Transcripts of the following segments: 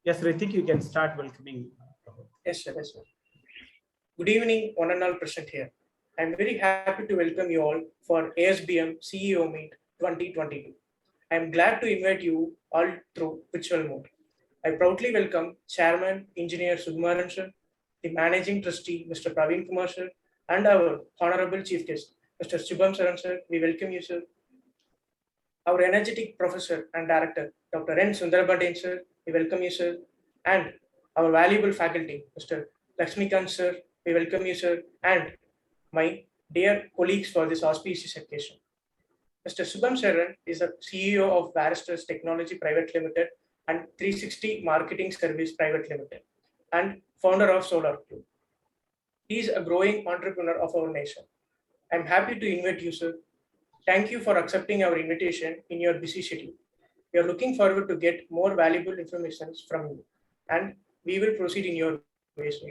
Yes, Ritik, you can start welcoming. Yes, sir. Yes, sir. Good evening, one and all present here. I'm very happy to welcome you all for ASBM CEO Meet 2022. I'm glad to invite you all through virtual mode. I proudly welcome Chairman Engineer Subham Charan, the Managing Trustee Mr. Praveen Kumar sir, and our Honorable Chief Guest Mr. Subham Charan sir. We welcome you, sir. Our energetic Professor and Director Dr. N. Sundarabhadan sir. We welcome you, sir. And our valuable faculty Mr. Lakshmikant sir. We welcome you, sir. And my dear colleagues for this auspicious occasion. Mr. Subham Charan is the CEO of Varistor Technology Private Limited and 360 Marketing Service Private Limited and founder of SolarClue. He is a growing entrepreneur of our nation. I'm happy to invite you, sir. Thank you for accepting our invitation in your busy schedule. We are looking forward to get more valuable information from you, and we will proceed in your way, sir.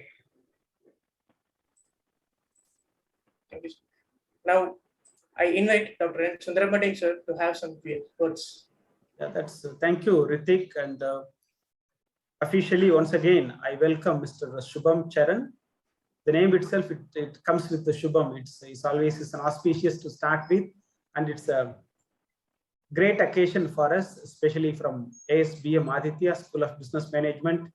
Thank you, sir. Now, I invite Dr. N. Sundarabhadan sir to have some words. Yeah, thank you, Ritik. And officially, once again, I welcome Mr. Subham Charan. The name itself, it comes with the Shubham. It's always an auspicious to start with, and it's a great occasion for us, especially from ASBM Adithya School of Business Management.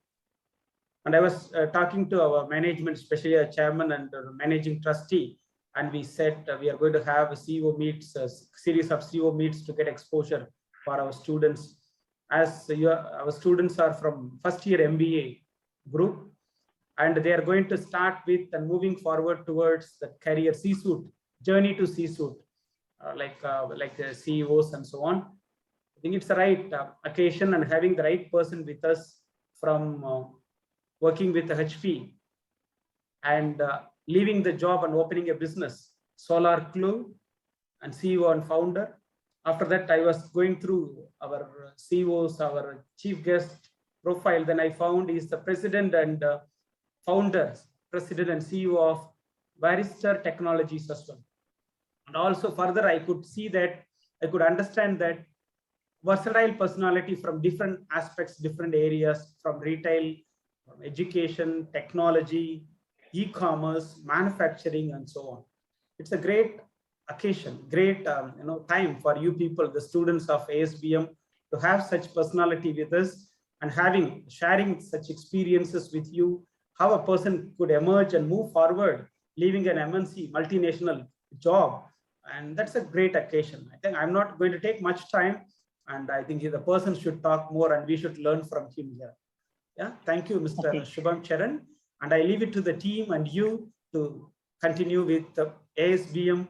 And I was talking to our management, especially our chairman and managing trustee, and we said we are going to have a CEO meets, a series of CEO meets to get exposure for our students. As our students are from first year MBA group, and they are going to start with and moving forward towards the career C-Suite, journey to C-Suite, like CEOs and so on. I think it's the right occasion, and having the right person with us from working with the HP and leaving the job and opening a business, SolarClue, and CEO and founder. After that, I was going through our CEOs, our chief guest profile. Then I found he's the president and founder, president and CEO of Varistor Technologies as well. And also further, I could see that, I could understand that versatile personality from different aspects, different areas, from retail, from education, technology, e-commerce, manufacturing, and so on. It's a great occasion, great time for you people, the students of ASBM, to have such personality with us and sharing such experiences with you, how a person could emerge and move forward, leaving an MNC multinational job. And that's a great occasion. I think I'm not going to take much time, and I think the person should talk more and we should learn from him here. Yeah, thank you, Mr. Okay. Subham Charan. And I leave it to the team and you to continue with the ASBM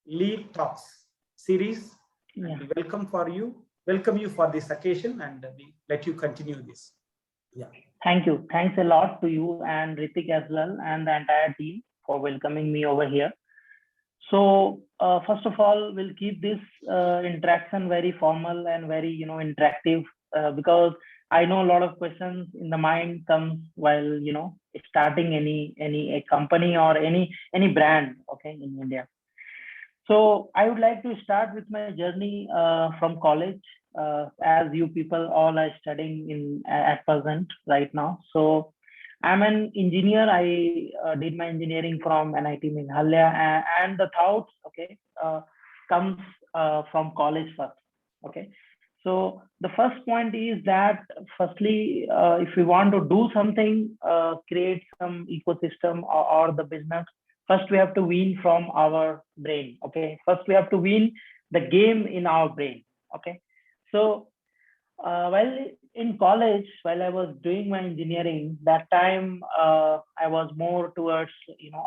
Lead Talks series. Yeah. We welcome you for this occasion, and we let you continue this. Yeah. Thank you. Thanks a lot to you and Ritik as well, and the entire team for welcoming me over here. So first of all, we'll keep this interaction very formal and very interactive because I know a lot of questions in the mind comes while starting any company or any brand, okay, in India. So I would like to start with my journey from college, as you people all are studying at present right now. So I'm an engineer. I did my engineering from NIT Meghalaya, and the thoughts, okay, comes from college first, okay. So the first point is that firstly, if we want to do something, create some ecosystem or the business, first we have to win from our brain, okay. First we have to win the game in our brain, okay. So while in college, while I was doing my engineering, that time I was more towards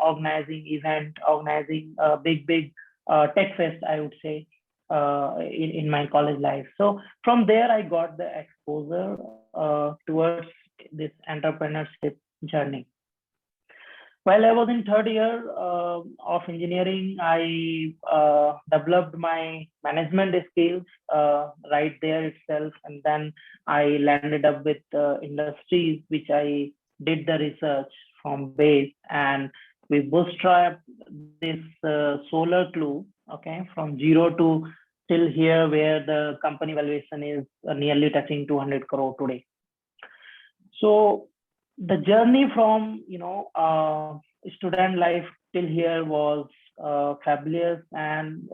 organizing event, organizing big tech fest, I would say, in my college life. So from there I got the exposure towards this entrepreneurship journey. While I was in third year of engineering, I developed my management skills right there itself, and then I landed up with industries which I did the research from base, and we bootstrapped this SolarClue, okay, from zero to till here, where the company valuation is nearly touching 200 crore today. So the journey from student life till here was fabulous, and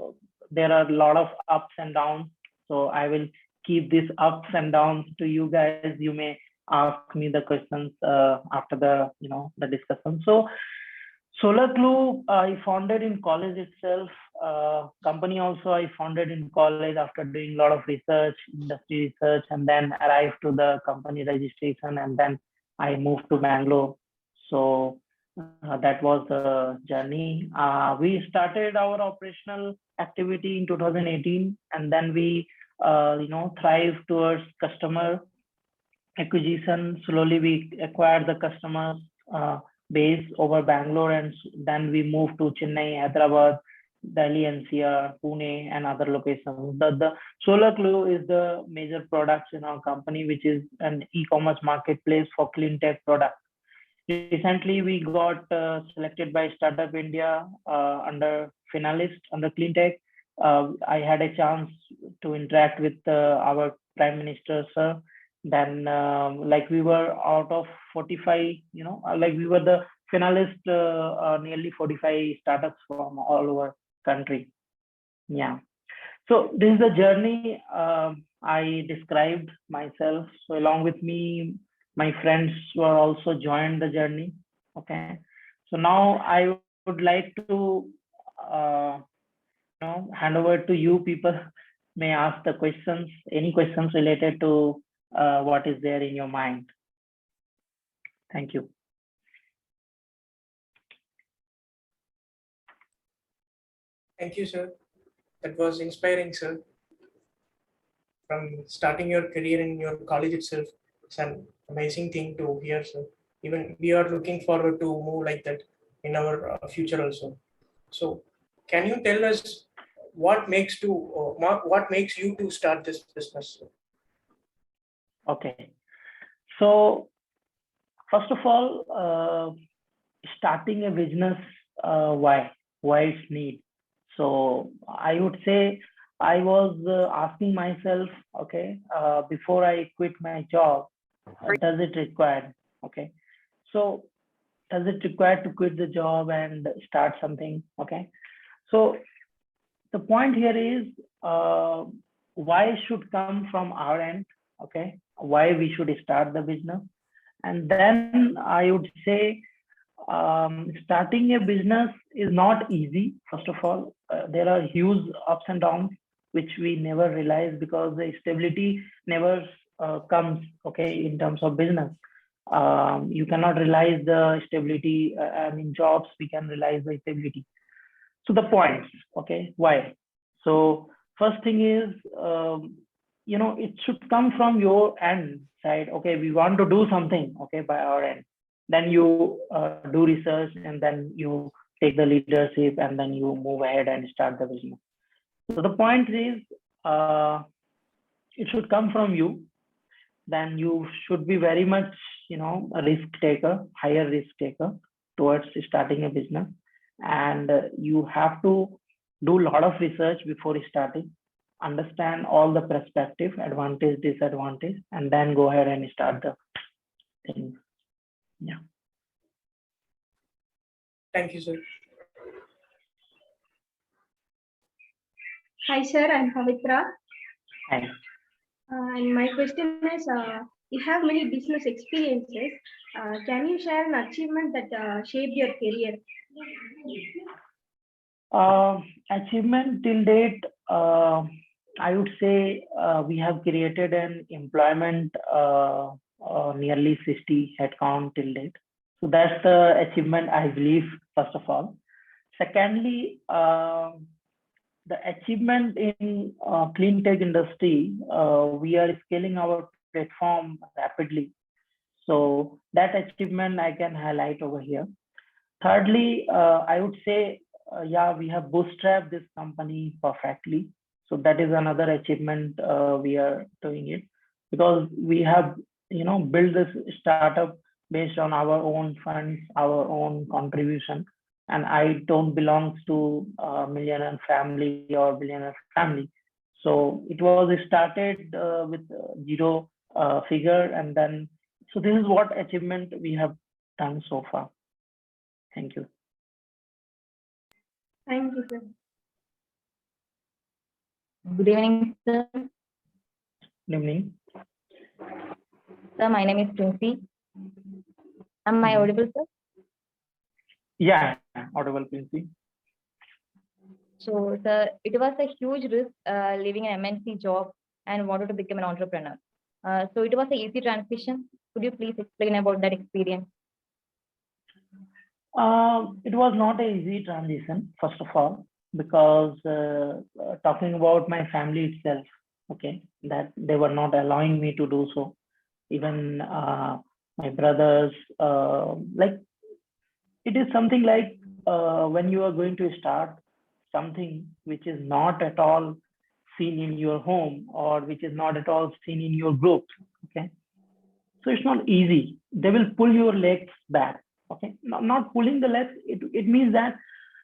there are a lot of ups and downs. So I will keep these ups and downs to you guys. You may ask me the questions after the discussion. So SolarClue I founded in college itself. Company also I founded in college after doing a lot of research, industry research, and then arrived to the company registration, and then I moved to Bangalore. So that was the journey. We started our operational activity in 2018, and then we thrived towards customer acquisition. Slowly we acquired the customers base over Bangalore, and then we moved to Chennai, Hyderabad, Delhi NCR, Pune, and other locations. The SolarClue is the major products in our company, which is an e-commerce marketplace for clean tech products. Recently, we got selected by Startup India under finalist under clean tech. I had a chance to interact with our Prime Minister, sir. Then like we were out of 45, like we were the finalist, nearly 45 startups from all over country. Yeah. So this is the journey I described myself. So along with me, my friends were also joined the journey. Okay. So now I would like to hand over to you people. May ask the questions, any questions related to what is there in your mind. Thank you. Thank you, sir. That was inspiring, sir. From starting your career in your college itself, it's an amazing thing to hear, sir. Even we are looking forward to move like that in our future also. So, can you tell us what makes you to start this business? Okay. So, first of all, starting a business, why it's need? So I would say I was asking myself, okay, before I quit my job, does it require? Okay, so does it require to quit the job and start something? Okay, so the point here is why should come from our end. Okay, why we should start the business, and then I would say starting a business is not easy. First of all, there are huge ups and downs which we never realize because the stability never comes. Okay, in terms of business, you cannot realize the stability. And in jobs, we can realize the stability. So the points. Okay, why? So first thing is, it should come from your end side. Okay, we want to do something. Okay, by our end. Then you do research, and then you take the leadership, and then you move ahead and start the business. So the point is, it should come from you. Then you should be very much, a risk taker, higher risk taker towards starting a business. And you have to do a lot of research before starting, understand all the perspective, advantage, disadvantage, and then go ahead and start the thing. Yeah. Thank you, sir. Hi, sir. I'm Pavitra. Hi. And my question is, you have many business experiences. Can you share an achievement that shaped your career? Achievement till date, I would say we have created an employment nearly 60 headcount till date. So that's the achievement, I believe, first of all. Secondly, the achievement in clean tech industry, we are scaling our platform rapidly. So that achievement I can highlight over here. Thirdly, I would say, we have bootstrapped this company perfectly. So that is another achievement we are doing it, because we have, built this startup based on our own funds, our own contribution. And I don't belong to a millionaire family or billionaire family. So it was started with zero figure, and then So this is what achievement we have done so far. Thank you. Thank you, sir. Good evening, sir. Good evening. Sir, my name is Princy. Am I audible, sir? Yeah, audible, Princy. So, sir, it was a huge risk leaving an MNC job and wanted to become an entrepreneur. So it was an easy transition. Could you please explain about that experience? It was not an easy transition, first of all, because talking about my family itself, okay, that they were not allowing me to do so. Even my brothers, like it is something like when you are going to start something which is not at all seen in your home or which is not at all seen in your group, okay. So it's not easy. They will pull your legs back. Okay, not pulling the legs. It means that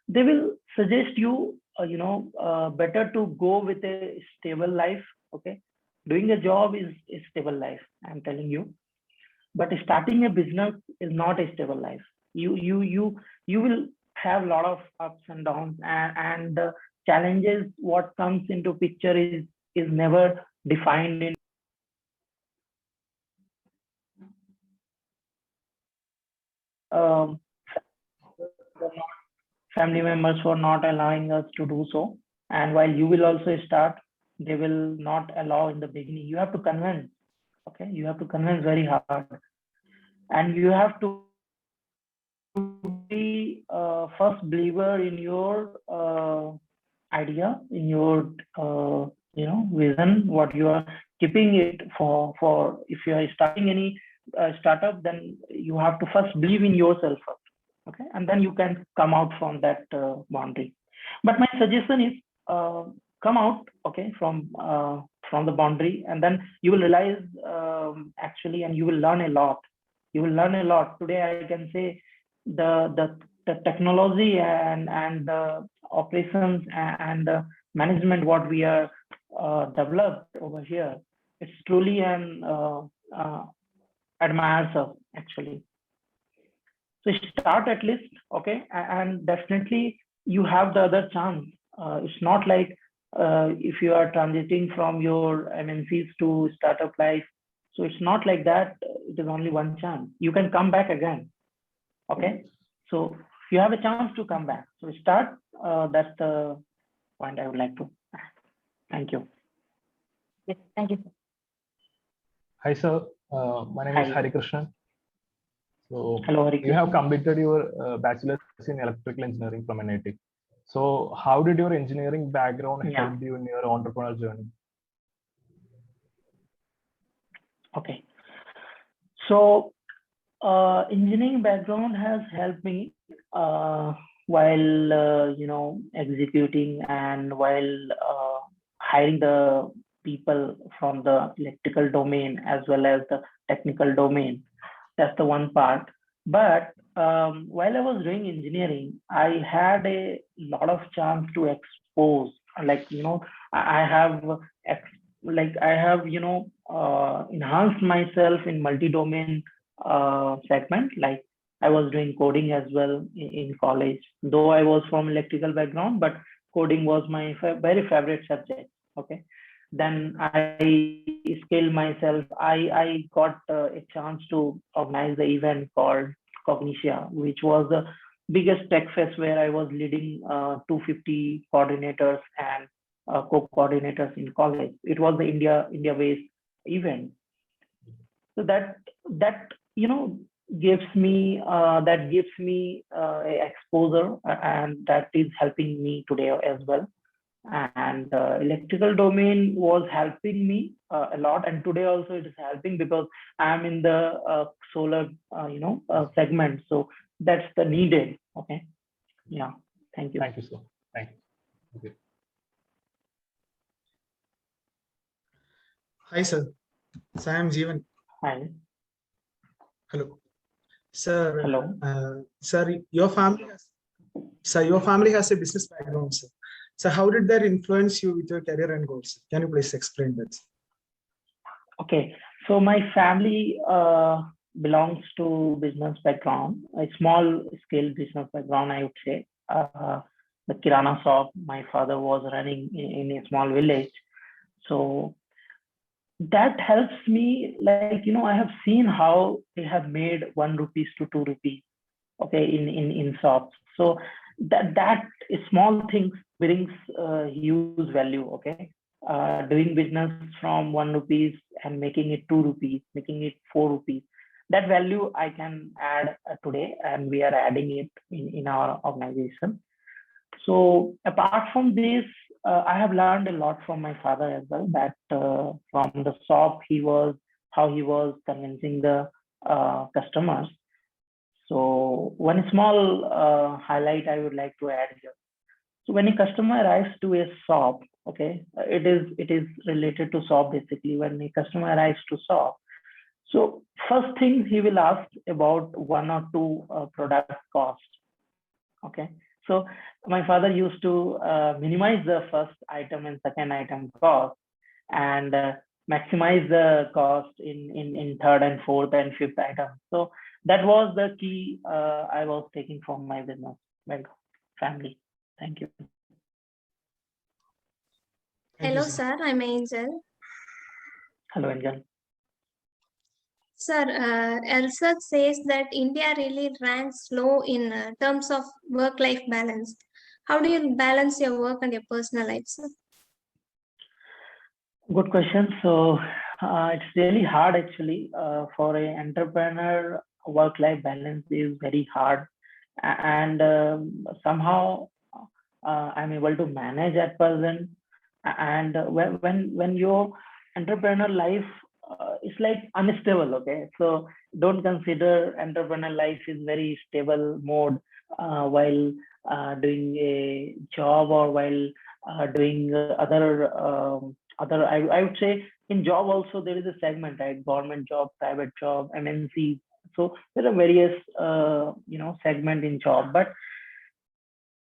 they will suggest you, better to go with a stable life. Okay, doing a job is a stable life. I'm telling you, but starting a business is not a stable life. You will have a lot of ups and downs, and the challenges what comes into picture is never defined in. Um, Family members were not allowing us to do so, and while you will also start, they will not allow in the beginning. You have to convince. Okay, you have to convince very hard, and you have to be first believer in your idea, in your vision, what you are keeping it for. If you are starting any startup, then you have to first believe in yourself first. Okay, and then you can come out from that boundary. But my suggestion is come out, okay, from the boundary, and then you will realize actually, and you will learn a lot. You will learn a lot. Today I can say the technology and the operations and the management what we are developed over here, it's truly an admires us actually. So start at least, okay, and definitely you have the other chance. It's not like if you are transiting from your MNCs to startup life. So it's not like that. It is only one chance. You can come back again, okay. So you have a chance to come back. So start. That's the point I would like to. Thank you. Yes, thank you, sir. Hi, sir. My name is Hi. Hari Krishnan. So Hello, Hari you have Krishnan. completed your bachelor's in electrical engineering from NIT. So how did your engineering background Yeah. help you in your entrepreneurial journey? Okay. So engineering background has helped me while executing and while hiring the people from the electrical domain as well as the technical domain. That's the one part. But while I was doing engineering, I had a lot of chance to expose. Like I have enhanced myself in multi-domain segment. Like I was doing coding as well in college, though I was from electrical background, but coding was my very favorite subject. Okay, then I scaled myself. I got a chance to organize the event called Cognitia, which was the biggest tech fest where I was leading 250 coordinators and co-coordinators in college. It was the India-based event. So that gives me exposure, and that is helping me today as well. And electrical domain was helping me a lot, and today also it is helping because I'm in the solar segment. So that's the needed. Okay. Yeah. Thank you. Thank you, sir. Thank you. Okay. Hi, sir. So I'm Jeevan. Hi. Hello, sir. Hello. Sir, your family has a business background, sir. So how did that influence you with your career and goals? Can you please explain that? Okay. So my family belongs to business background, a small scale business background, I would say. The Kirana shop my father was running in a small village. So that helps me, like, I have seen how they have made 1 rupees to 2 rupees, okay, in shops. So that small things brings huge value, okay. Doing business from 1 rupees and making it 2 rupees, making it 4 rupees. That value I can add today, and we are adding it in our organization. So apart from this, I have learned a lot from my father as well. That from the shop, how he was convincing the customers. So one small highlight I would like to add here. So when a customer arrives to a shop, okay, it is related to shop basically. When a customer arrives to shop, so first thing he will ask about 1 or 2 product cost, okay. So my father used to minimize the first item and second item cost, and maximize the cost in third and fourth and fifth item. So that was the key I was taking from my business family. Thank you. Thank Hello, you, sir. I'm Angel. Hello, Angel. Sir, research says that India really ranks low in terms of work-life balance. How do you balance your work and your personal life, sir? Good question. So it's really hard actually for an entrepreneur. Work-life balance is very hard, and somehow I'm able to manage at present. And when your entrepreneur life is like unstable, okay, so don't consider entrepreneur life is very stable mode while doing a job, or while doing other I would say in job also there is a segment, right? Government job, private job, MNC. So there are various segment in job, but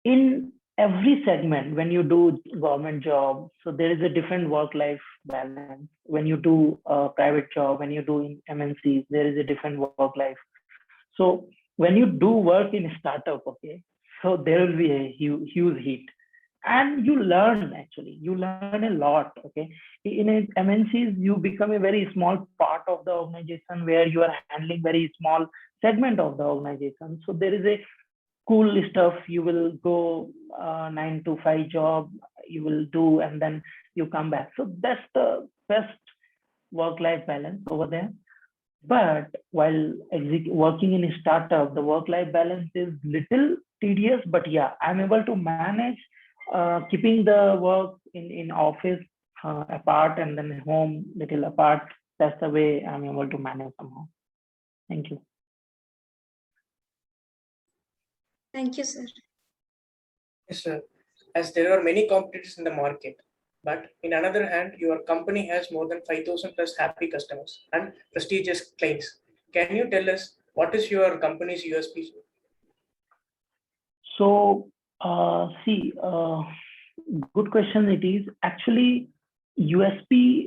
in every segment, when you do government job, so there is a different work-life balance. When you do a private job, when you do in MNCs, there is a different work-life. So when you do work in a startup, okay, so there will be a huge heat, and you learn a lot, okay. In a MNCs, you become a very small part of the organization, where you are handling very small segment of the organization. So there is a cool stuff. You will go 9 to 5 job, you will do, and then you come back. So that's the best work-life balance over there. But while working in a startup, the work-life balance is little tedious, but yeah, I'm able to manage keeping the work in office apart, and then home little apart. That's the way I'm able to manage somehow. Thank you. Thank you, sir. Yes, sir. As there are many competitors in the market, but in another hand, your company has more than 5,000 plus happy customers and prestigious clients. Can you tell us what is your company's USP? So, good question. It is actually USP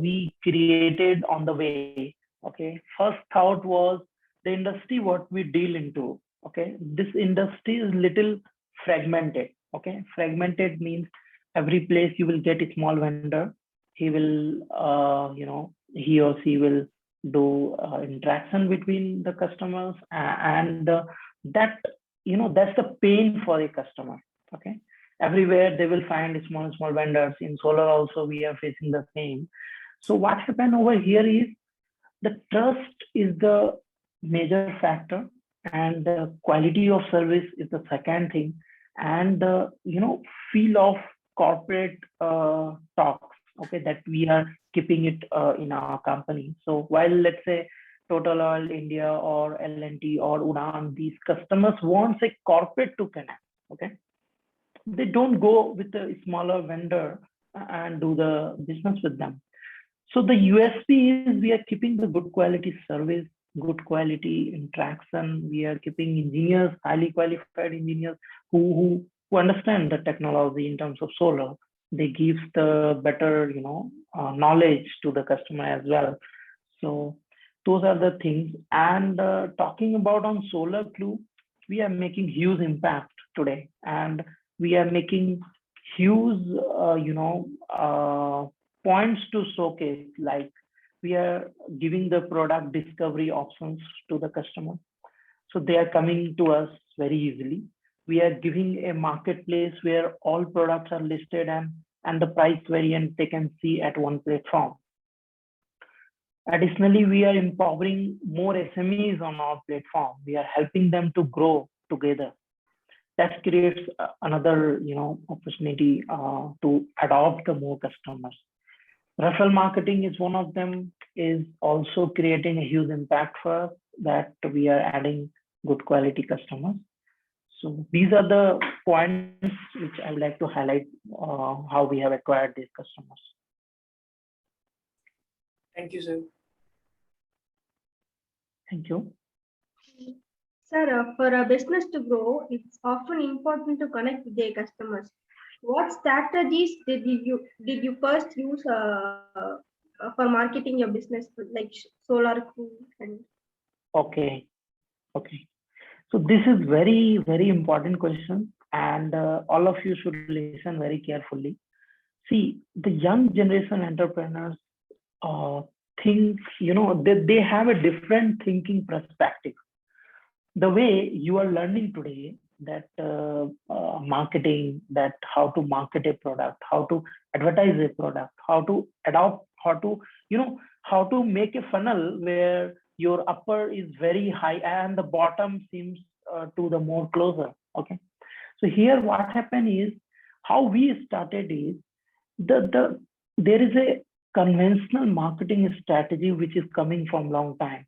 we created on the way. Okay, first thought was the industry what we deal into. Okay, this industry is little fragmented. Okay, fragmented means every place you will get a small vendor. He will, he or she will do interaction between the customers, and that that's the pain for a customer. Okay, everywhere they will find small vendors. In solar also we are facing the same. So what happened over here is the trust is the major factor, and the quality of service is the second thing, and the feel of corporate talks, okay, that we are keeping it in our company. So while let's say Total Oil India or L&T or Udan, these customers want a corporate to connect, okay, they don't go with a smaller vendor and do the business with them. So the USP is we are keeping the good quality service, good quality interaction. We are keeping engineers, highly qualified engineers who understand the technology in terms of solar. They give the better knowledge to the customer as well. So those are the things. And talking about on SolarClue, we are making huge impact today, and we are making huge, points to showcase. Like we are giving the product discovery options to the customer, so they are coming to us very easily. We are giving a marketplace where all products are listed, and the price variant they can see at one platform. Additionally, we are empowering more SMEs on our platform. We are helping them to grow together. That creates another, opportunity to adopt the more customers. Referral marketing is one of them, is also creating a huge impact for us, that we are adding good quality customers. So these are the points which I would like to highlight, how we have acquired these customers. Thank you, sir. Thank you. Sir, for a business to grow, it's often important to connect with their customers. What strategies did you first use for marketing your business, like SolarClue and? Okay. So this is very, very important question, and all of you should listen very carefully. See, the young generation entrepreneurs think, they have a different thinking perspective. The way you are learning today, that marketing, that how to market a product, how to advertise a product, how to adopt, how to make a funnel where your upper is very high and the bottom seems to the more closer. Okay. So here what happened is, how we started is, there is a conventional marketing strategy which is coming from long time.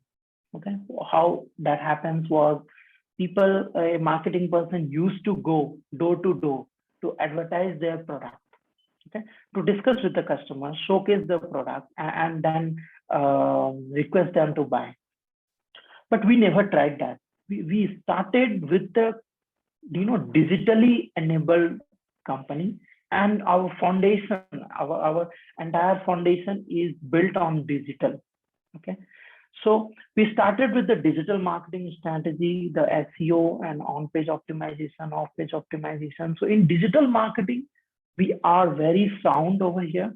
Okay. How that happens was, a marketing person used to go door to door to advertise their product, okay, to discuss with the customer, showcase the product, and then request them to buy. But we never tried that. We started with the digitally enabled company, and our foundation, our entire foundation is built on digital. Okay. So we started with the digital marketing strategy, the SEO and on-page optimization, off-page optimization. So in digital marketing, we are very sound over here,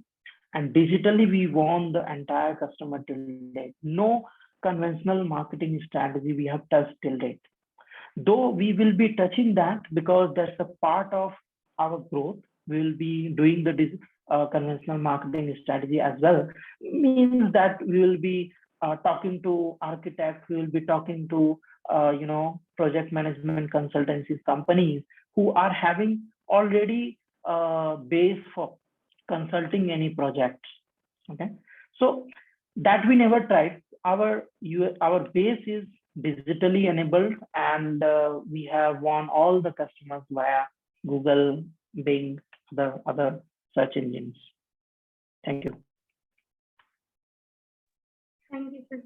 and digitally we won the entire customer till date. No conventional marketing strategy we have touched till date. Though we will be touching that, because that's a part of our growth. We will be doing the conventional marketing strategy as well. Means that we will be talking to architects, we will be talking to project management consultancies companies who are having already base for consulting any projects. Okay, so that we never tried. Our base is digitally enabled, and we have won all the customers via Google, Bing, the other search engines. Thank you. Thank you, sir.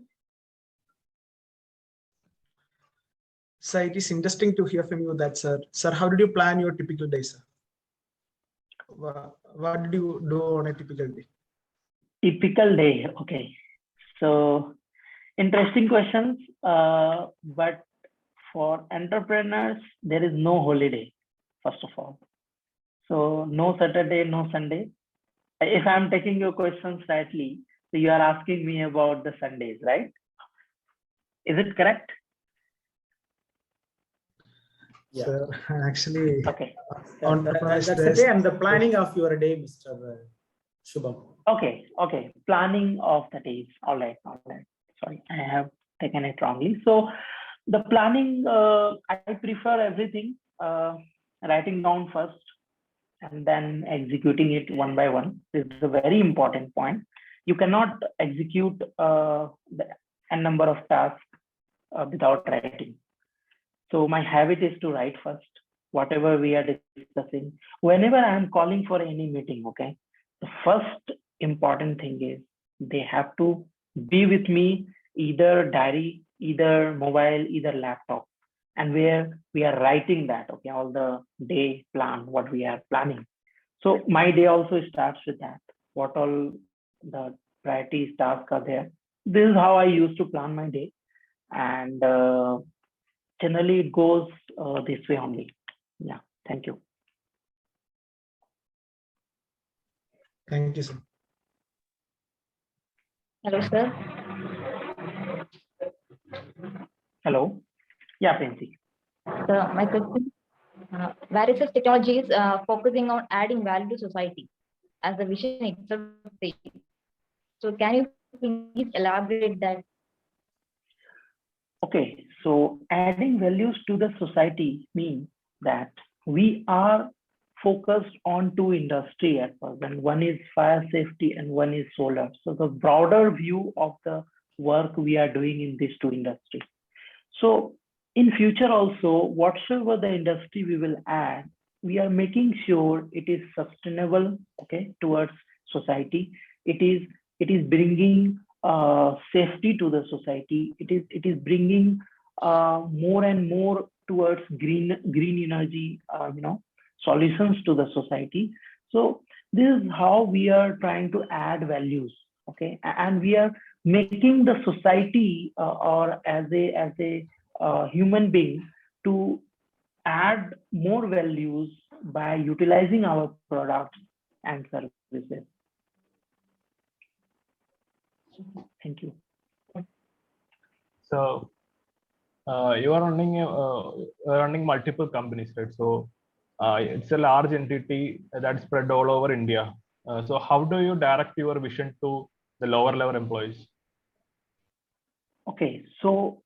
Sir, it is interesting to hear from you that, sir, how did you plan your typical day, sir? What did you do on a typical day? Typical day, okay. So interesting questions, but for entrepreneurs, there is no holiday, first of all. So no Saturday, no Sunday. If I'm taking your questions rightly, so you are asking me about the Sundays, right? Is it correct? Yeah. Sir, actually, Okay. That's the day and the planning of your day, Mr. Shubham. Okay. Planning of the days. All right. Sorry, I have taken it wrongly. So the planning, I prefer everything, writing down first and then executing it one by one. This is a very important point. You cannot execute a number of tasks without writing. So my habit is to write first, whatever we are discussing. Whenever I am calling for any meeting, okay, the first important thing is they have to be with me, either diary, either mobile, either laptop, and where we are writing that, okay, all the day plan, what we are planning. So my day also starts with that. What all the priorities tasks are there, this is how I used to plan my day, and generally it goes this way only. Yeah, thank you. Thank you, sir. Hello, sir. Hello. Yeah, Princy. So my question, Varistor technology is focusing on adding value to society as the vision itself says. So can you please elaborate that? Okay, so adding values to the society means that we are focused on two industry at present. One is fire safety and one is solar. So the broader view of the work we are doing in these two industries. So in future also, whatsoever the industry we will add, we are making sure it is sustainable, okay, towards society. It is bringing safety to the society. It is bringing more and more towards green energy, solutions to the society. So this is how we are trying to add values, okay, and we are making the society or as a human being to add more values by utilizing our products and services. Thank you. So you are running multiple companies, right? So it's a large entity that's spread all over India. So how do you direct your vision to the lower level employees? Okay, so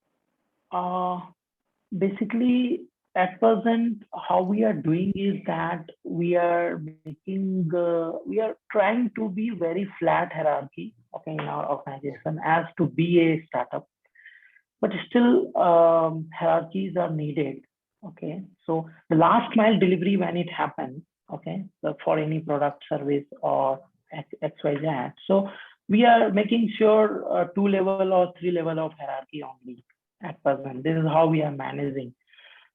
basically at present how we are doing is that we are trying to be very flat hierarchy, okay, in our organization as to be a startup, but still hierarchies are needed. Okay, so the last mile delivery when it happens, okay, so for any product, service or XYZ, so we are making sure 2 level or 3 level of hierarchy only at present. This is how we are managing.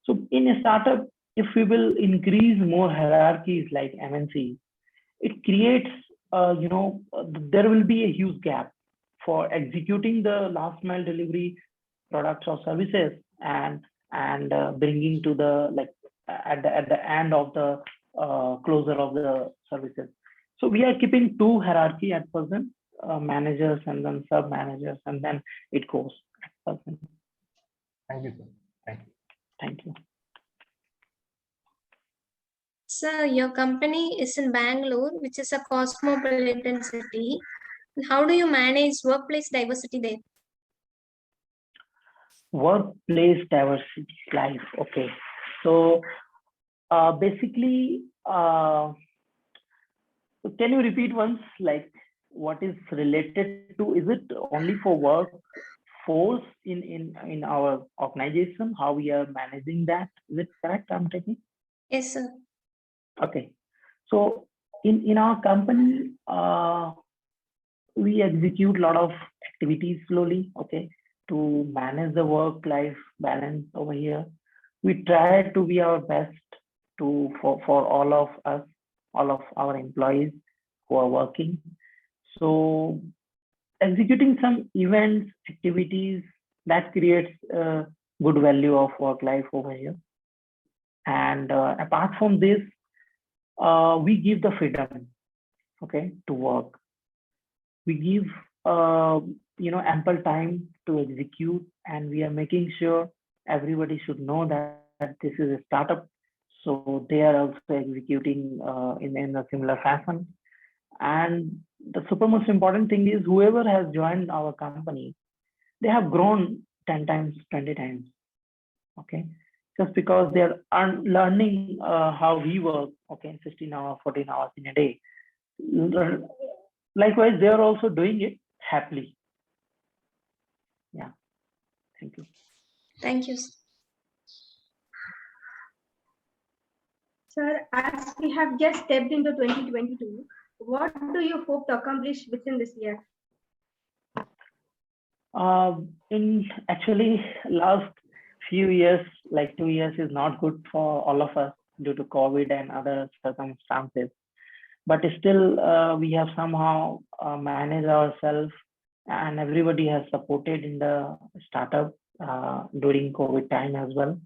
So in a startup, if we will increase more hierarchies like MNC, it creates, there will be a huge gap for executing the last mile delivery products or services and bringing to the at the end of the closure of the services. So we are keeping 2 hierarchy at present, managers and then sub managers, and then it goes at present. Thank you, sir. Thank you. Thank you. So your company is in Bangalore, which is a cosmopolitan city. How do you manage workplace diversity there? Workplace diversity life. Okay, so basically, can you repeat once, like what is related to? Is it only for workforce in our organization? How we are managing that? Is it correct? I'm taking. Yes, sir. Okay, so in our company, we execute a lot of activities slowly, okay, to manage the work-life balance over here. We try to be our best for all of us, all of our employees who are working. So executing some events, activities that creates a good value of work-life over here. And apart from this, we give the freedom, okay, to work. We give ample time to execute, and we are making sure everybody should know that this is a startup, so they are also executing in a similar fashion. And the super most important thing is whoever has joined our company, they have grown 10 times, 20 times, okay, just because they are learning how we work, okay, 16 hours, 14 hours in a day. Likewise, they are also doing it happily. Yeah, thank you. Thank you. Sir, as we have just stepped into 2022, what do you hope to accomplish within this year? In actually last few years, like 2 years is not good for all of us due to COVID and other circumstances. But still, we have somehow managed ourselves and everybody has supported in the startup during COVID time as well.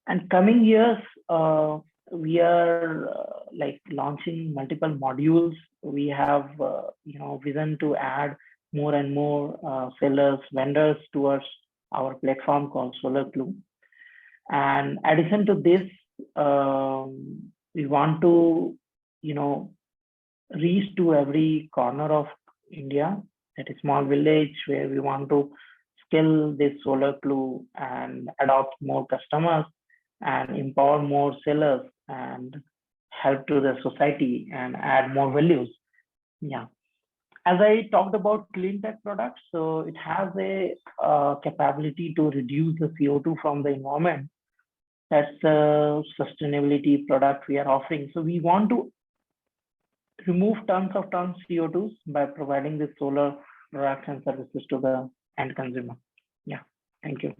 And coming years, we are like launching multiple modules. We have vision to add more and more sellers, vendors towards our platform called SolarClue. And addition to this, we want to reach to every corner of India, at a small village, where we want to scale this SolarClue and adopt more customers and empower more sellers and help to the society and add more values. Yeah. As I talked about clean tech products, so it has a capability to reduce the CO2 from the environment. That's the sustainability product we are offering. So we want to remove tons CO2s by providing the solar products and services to the end consumer. Yeah, thank you.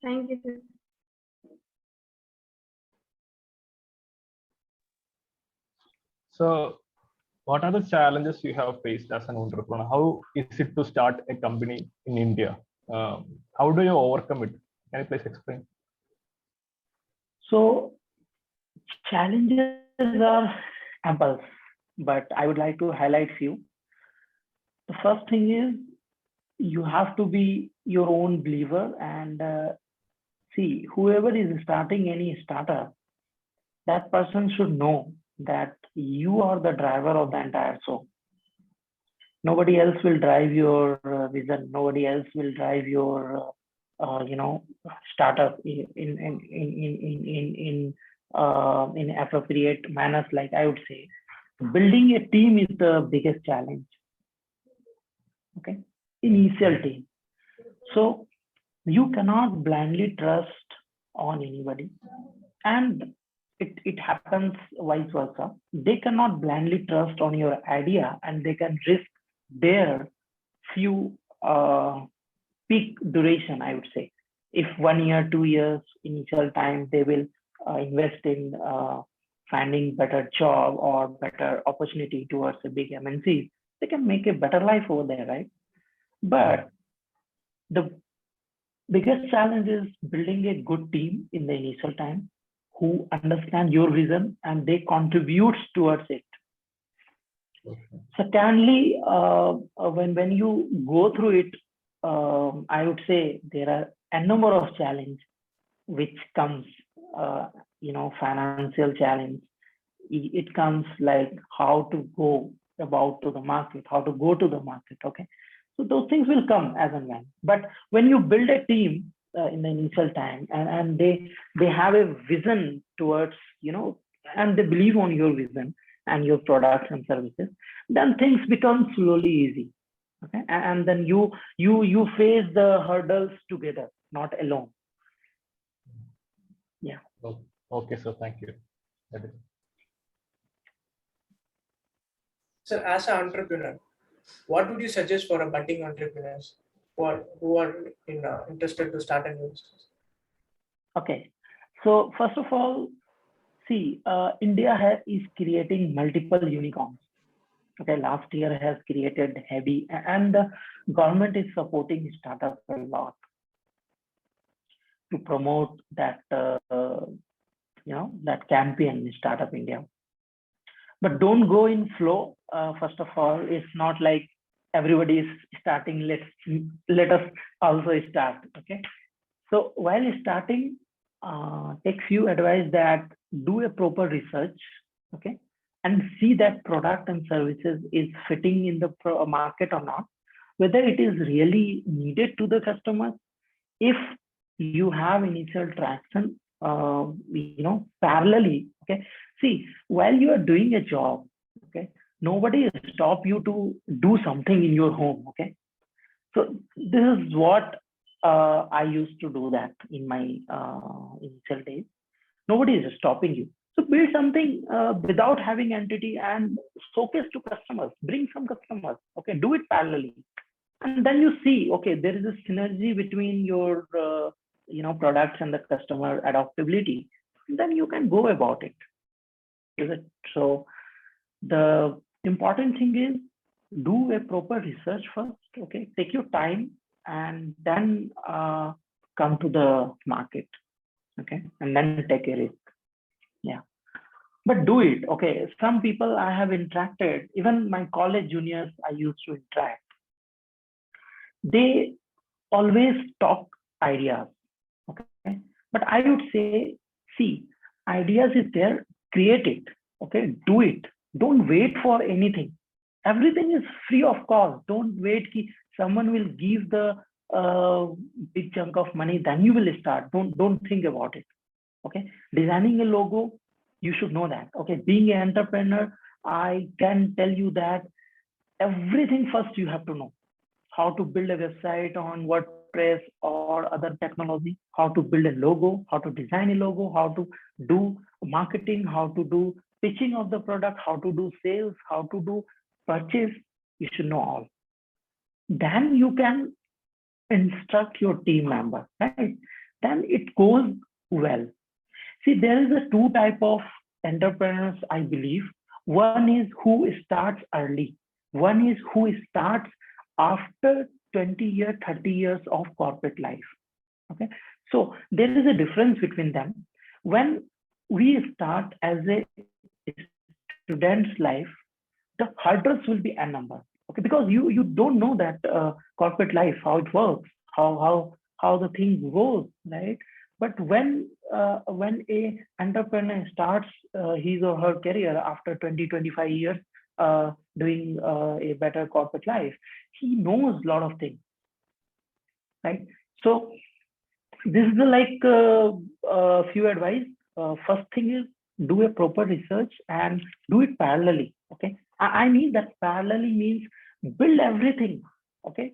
Thank you, sir. So, what are the challenges you have faced as an entrepreneur? How is it to start a company in India? How do you overcome it? Can you please explain? So, challenges are ample, but I would like to highlight few. The first thing is you have to be your own believer, and see, whoever is starting any startup, that person should know that you are the driver of the entire show. Nobody else will drive your vision. Nobody else will drive your startup in appropriate manners. Like I would say, building a team is the biggest challenge. Okay, initial team. So you cannot blindly trust on anybody, and it happens vice versa. They cannot blindly trust on your idea, and they can risk their few peak duration, I would say. If 1 year, 2 years initial time, they will invest in finding better job or better opportunity towards a big MNC, they can make a better life over there, right? But the biggest challenge is building a good team in the initial time who understand your vision and they contribute towards it. Secondly, when you go through it, I would say there are a number of challenges which comes, financial challenge. It comes like how to go about to the market, how to go to the market. Okay, so those things will come as and when. But when you build a team in the initial time and they have a vision towards, and they believe on your vision and your products and services, then things become slowly easy. Okay, and then you face the hurdles together, not alone. Yeah. Okay, so thank you. So, as an entrepreneur, what would you suggest for a budding entrepreneurs who are interested to start a new business? Okay, so first of all, see, India is creating multiple unicorns. Okay, last year has created heavy, and the government is supporting startups a lot to promote that that campaign, Startup India. But don't go in flow. First of all, it's not like everybody is starting. Let us also start. Okay, so while starting, take few advice that do a proper research. Okay, and see that product and services is fitting in the market or not, whether it is really needed to the customers. If you have initial traction, parallelly, okay, see, while you are doing a job, okay, nobody will stop you to do something in your home. Okay, so this is what I used to do that in my initial days. Nobody is stopping you. So build something without having entity and showcase to customers, bring some customers, okay, do it parallelly. And then you see, okay, there is a synergy between your, products and the customer adaptability. Then you can go about it. Is it? So the important thing is do a proper research first. Okay, take your time and then come to the market. Okay, and then take a risk. Yeah, but do it. Okay, some people I have interacted, even my college juniors I used to interact. They always talk ideas. Okay, but I would say, see, ideas is there, create it. Okay, do it. Don't wait for anything. Everything is free of cost. Don't wait. Someone will give the big chunk of money, then you will start. Don't think about it. Okay, designing a logo, you should know that. Okay, being an entrepreneur, I can tell you that everything first you have to know. How to build a website on WordPress or other technology, how to build a logo, how to design a logo, how to do marketing, how to do pitching of the product, how to do sales, how to do purchase. You should know all. Then you can instruct your team member, right? Then it goes well. See, there is a two type of entrepreneurs, I believe. One is who starts early. One is who starts after 20 years, 30 years of corporate life. Okay, so there is a difference between them. When we start as a student's life, the hurdles will be a number. Okay, because you don't know that corporate life, how it works, how the thing goes, right? But when a entrepreneur starts his or her career after 20-25 years doing a better corporate life, he knows a lot of things, right? So this is the few advice. First thing is do a proper research and do it parallelly. Okay, I mean that parallelly means build everything, okay,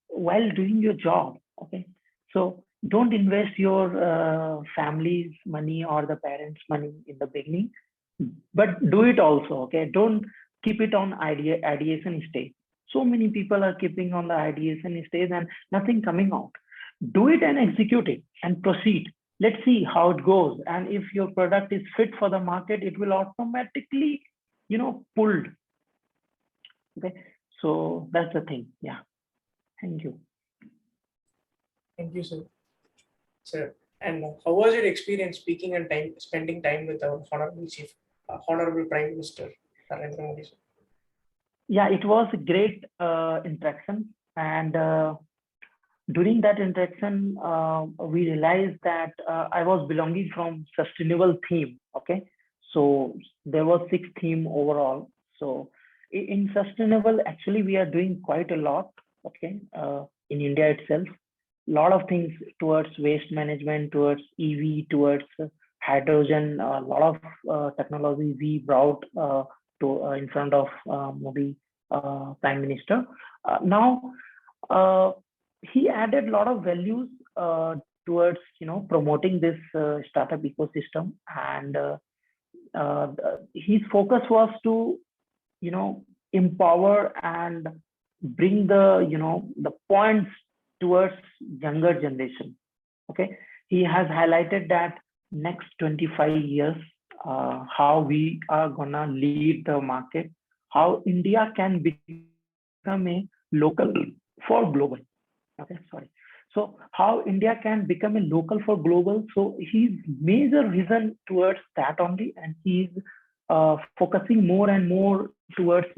while doing your job. Okay, so don't invest your family's money or the parents' money in the beginning, but do it also. Okay, don't keep it on ideation stage. So many people are keeping on the ideation stage and nothing coming out. Do it and execute it and proceed. Let's see how it goes. And if your product is fit for the market, it will automatically, pulled. Okay, so that's the thing. Yeah, thank you. Thank you, sir. Sir, and how was your experience speaking and spending time with our Honorable Prime Minister Narendra Modi, sir? Yeah, it was a great interaction, and during that interaction, we realized that I was belonging from sustainable theme. Okay, so there was 6 theme overall. So in sustainable, actually, we are doing quite a lot. Okay, in India itself, a lot of things towards waste management, towards EV, towards hydrogen. A lot of technology we brought to in front of Modi Prime Minister. Now he added a lot of values towards promoting this startup ecosystem, and his focus was to empower and bring the points towards younger generation. Okay, he has highlighted that next 25 years how we are gonna lead the market, how India can become a local for global. Okay, sorry. So how India can become a local for global. So his major vision towards that only, and he's focusing more and more towards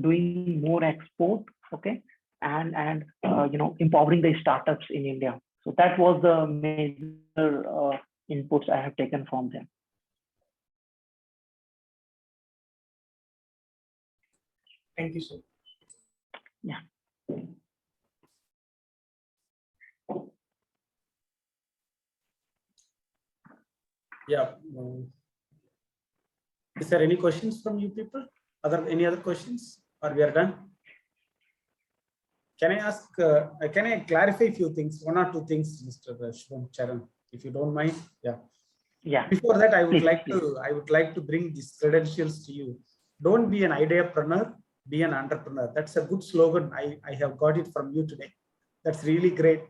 doing more export. Okay, and empowering the startups in India. So that was the major inputs I have taken from them. Thank you, sir. Yeah. Yeah. Is there any questions from you people? Any other questions, or we are done? Can I ask? Can I clarify a few things? 1 or 2 things, Mr. Subham Charan, if you don't mind. Yeah. Yeah. Before that, I would like to bring these credentials to you. Don't be an ideapreneur, be an entrepreneur. That's a good slogan. I have got it from you today. That's really great.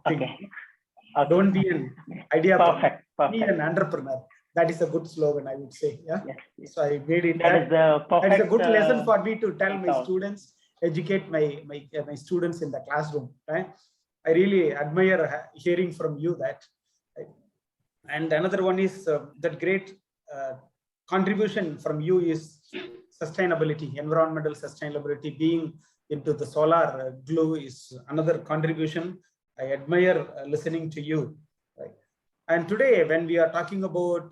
Okay. Don't be an ideapreneur. Perfect. Be an entrepreneur. That is a good slogan, I would say. Yeah. Yes. So I made it. That is the perfect. That is a good lesson for me to tell my out. students, educate my students in the classroom. Right? I really admire hearing from you that. Right? And another one is that great contribution from you is sustainability, environmental sustainability. Being into the solar glue is another contribution. I admire listening to you. Right? And today, when we are talking about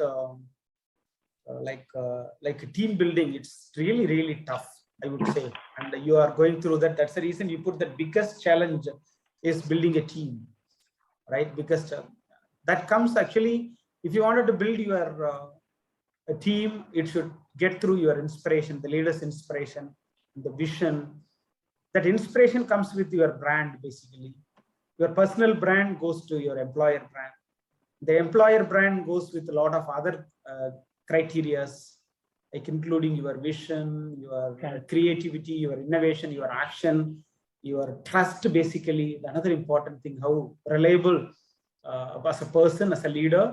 like team building, it's really tough, I would say. And you are going through that. That's the reason you put the biggest challenge is building a team, right? Because that comes actually, if you wanted to build your a team, it should get through your inspiration, the leader's inspiration, the vision. That inspiration comes with your brand, basically. Your personal brand goes to your employer brand. The employer brand goes with a lot of other criteria, like including your vision, your creativity, your innovation, your action, your trust, basically. Another important thing, how reliable as a person, as a leader,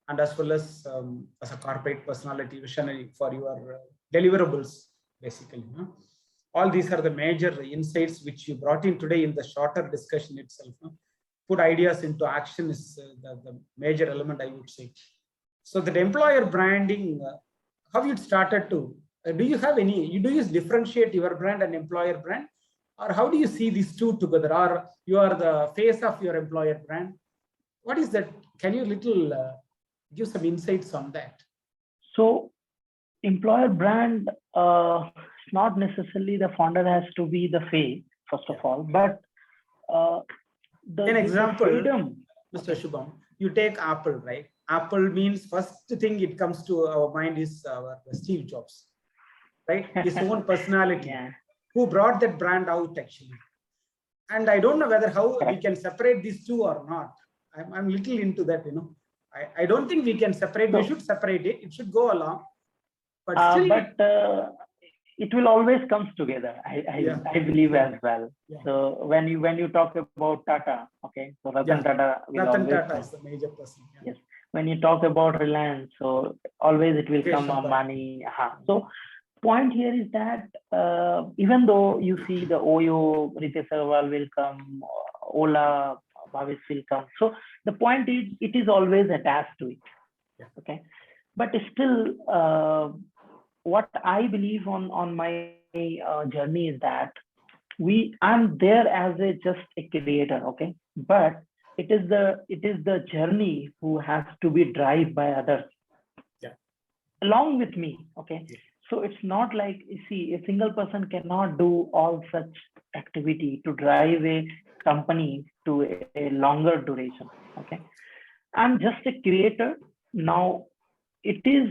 and as well as a corporate personality, visionary for your deliverables, basically. All these are the major insights which you brought in today in the shorter discussion itself. Put ideas into action is the major element, I would say. So that employer branding, how you started to, do you have any, do you differentiate your brand and employer brand? Or how do you see these two together? Or you are the face of your employer brand? What is that? Can you give some insights on that? So employer brand, not necessarily the founder has to be the face, first of all, but an example, freedom. Mr. Shubham, you take Apple, right? Apple means first thing it comes to our mind is our Steve Jobs, right? His own personality, who brought that brand out actually. And I don't know whether how we can separate these two or not. I'm little into that, I don't think we can separate. We should separate it. It should go along. But still, it will always comes together. I believe as well. Yeah. So when you talk about Tata, okay, so Ratan Tata will Ratan Tata is the major person. Yes. When you talk about Reliance, so always it will come Ambani. So point here is that even though you see the Oyo, Ritesh Agarwal will come, Ola, Bhavesh will come. So the point is, it is always attached to it. Yeah. Okay, but still, what I believe on my journey is that I'm there as just a creator. Okay, but it is the journey who has to be driven by others. Yeah. Along with me. Okay. Yeah. So it's not like, you see, a single person cannot do all such activity to drive a company to a longer duration. Okay. I'm just a creator. Now it is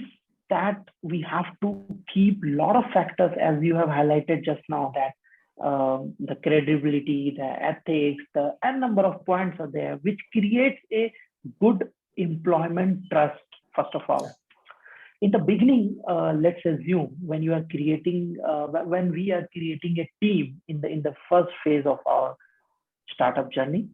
that we have to keep a lot of factors, as you have highlighted just now, that the credibility, the ethics, and number of points are there, which creates a good employment trust, first of all. In the beginning, let's assume when you are creating, when we are creating a team in the first phase of our startup journey,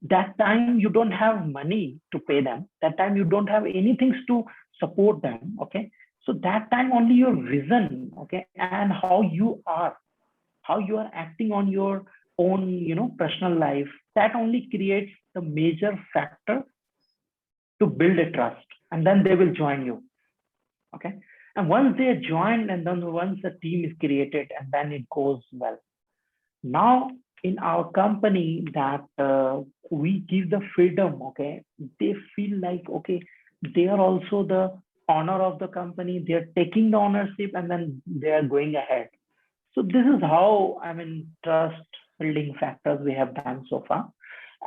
that time you don't have money to pay them. That time you don't have anything to support them. Okay, so that time only your vision, okay, and how you are acting on your own, personal life, that only creates the major factor to build a trust, and then they will join you. Okay, and once they join, and then once the team is created, and then it goes well. Now in our company, that we give the freedom. Okay, they feel like, okay, they are also the owner of the company, they're taking the ownership, and then they are going ahead. So this is how, trust building factors we have done so far.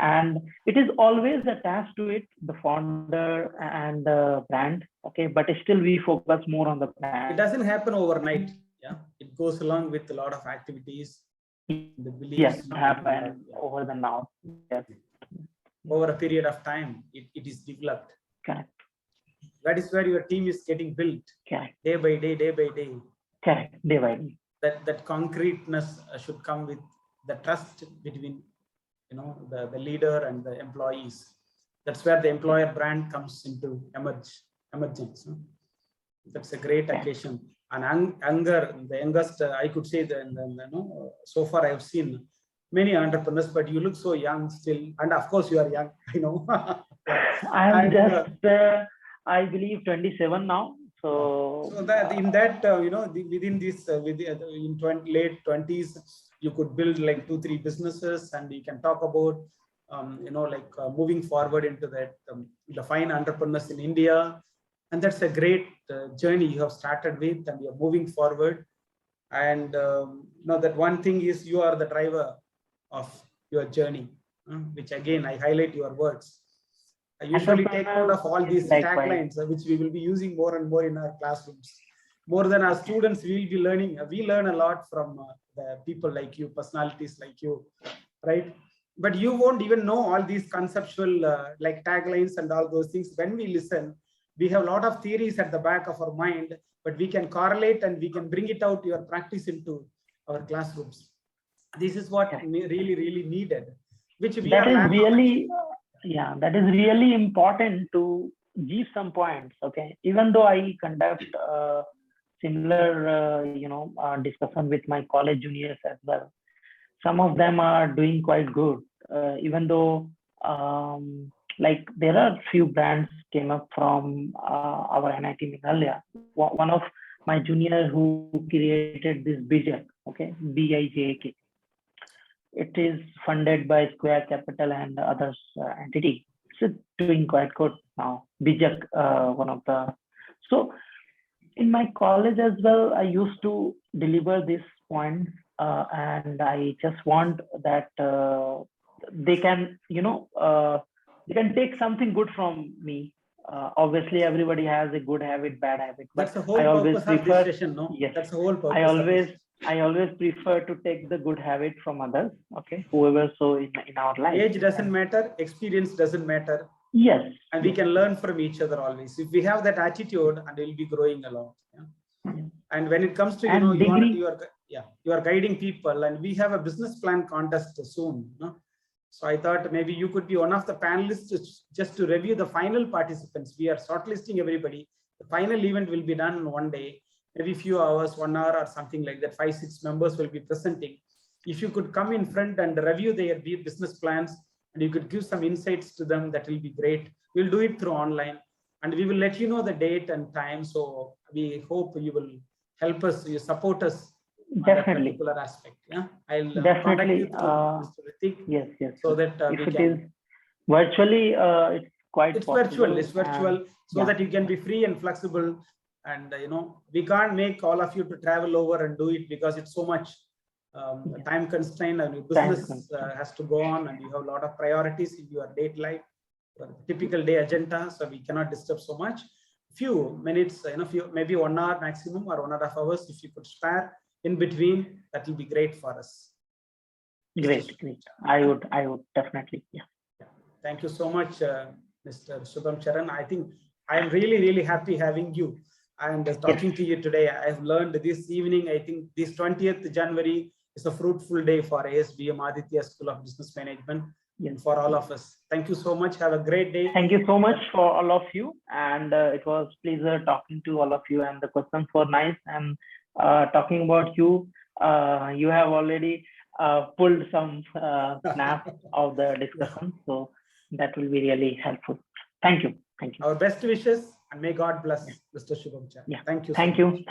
And it is always attached to it, the founder and the brand. Okay, but still we focus more on the brand. It doesn't happen overnight. Yeah, it goes along with a lot of activities. The beliefs. Yes, happen over the now. Yes. Over a period of time, it is developed. Correct. That is where your team is getting built. Correct. Day by day, day by day. Correct. Day by day. That concreteness should come with the trust between the leader and the employees. That's where the employer brand comes into emerge. emergence. That's a great occasion. And younger, the youngest, I could say that, so far I have seen many entrepreneurs, but you look so young still. And of course, you are young, I know. I'm just, I believe, 27 now. So that in that, within this, in late 20s, you could build like 2-3 businesses, and you can talk about, moving forward into that, the fine entrepreneurs in India. And that's a great journey you have started with, and you're moving forward. And that one thing is you are the driver of your journey, which again, I highlight your words. I usually take note of all these taglines, which we will be using more and more in our classrooms. More than our students, we will be learning. We learn a lot from the people like you, personalities like you, right? But you won't even know all these conceptual like taglines and all those things. When we listen, we have a lot of theories at the back of our mind, but we can correlate and we can bring it out, your practice, into our classrooms. This is what really, really needed, which we that are is really, that is really important to give some points. Okay, even though I conduct similar, discussion with my college juniors as well, some of them are doing quite good, even though like there are few brands came up from our NIT Meghalaya. One of my juniors who created this Bijak, okay, BIJAK. It is funded by Square Capital and others entity. It's doing quite good now. Bijak, one of the. So in my college as well, I used to deliver this point, and I just want that they can, they can take something good from me. Obviously, everybody has a good habit, bad habit. But that's the whole I always prefer. Of this session, no? Yes, that's the whole purpose. I always prefer to take the good habit from others. Okay, whoever so in our life. Age doesn't matter, experience doesn't matter. Yes, and we can learn from each other always. If we have that attitude, and we'll be growing a lot. And when it comes to you are guiding people, and we have a business plan contest soon. So I thought maybe you could be one of the panelists just to review the final participants. We are shortlisting everybody. The final event will be done in one day, maybe a few hours, 1 hour or something like that. 5-6 members will be presenting. If you could come in front and review their business plans, and you could give some insights to them, that will be great. We'll do it through online, and we will let you know the date and time. So we hope you will help us, you support us. Definitely. On that particular aspect. I'll definitely. You Mr. Ritik, yes. So that if it is virtually, it's quite. It's possible. virtual. It's virtual, so that you can be free and flexible. And we can't make all of you to travel over and do it, because it's so much time constraint, and your business has to go on, and you have a lot of priorities in your day life, your typical day agenda. So we cannot disturb so much. Few minutes, maybe 1 hour maximum, or 1.5 hours, if you could spare in between, that will be great for us. Great. I would definitely. Thank you so much, Mr. Subham Charan. I think I am really, really happy having you and talking to you today. I've learned this evening. I think this 20th January is a fruitful day for ASBM, Adithya School of Business Management, and for all of us. Thank you so much. Have a great day. Thank you so much for all of you. And it was a pleasure talking to all of you, and the questions were nice. And talking about you, you have already pulled some snaps of the discussion. So that will be really helpful. Thank you. Our best wishes, and may God bless Mr. Subham Charan. Thank you.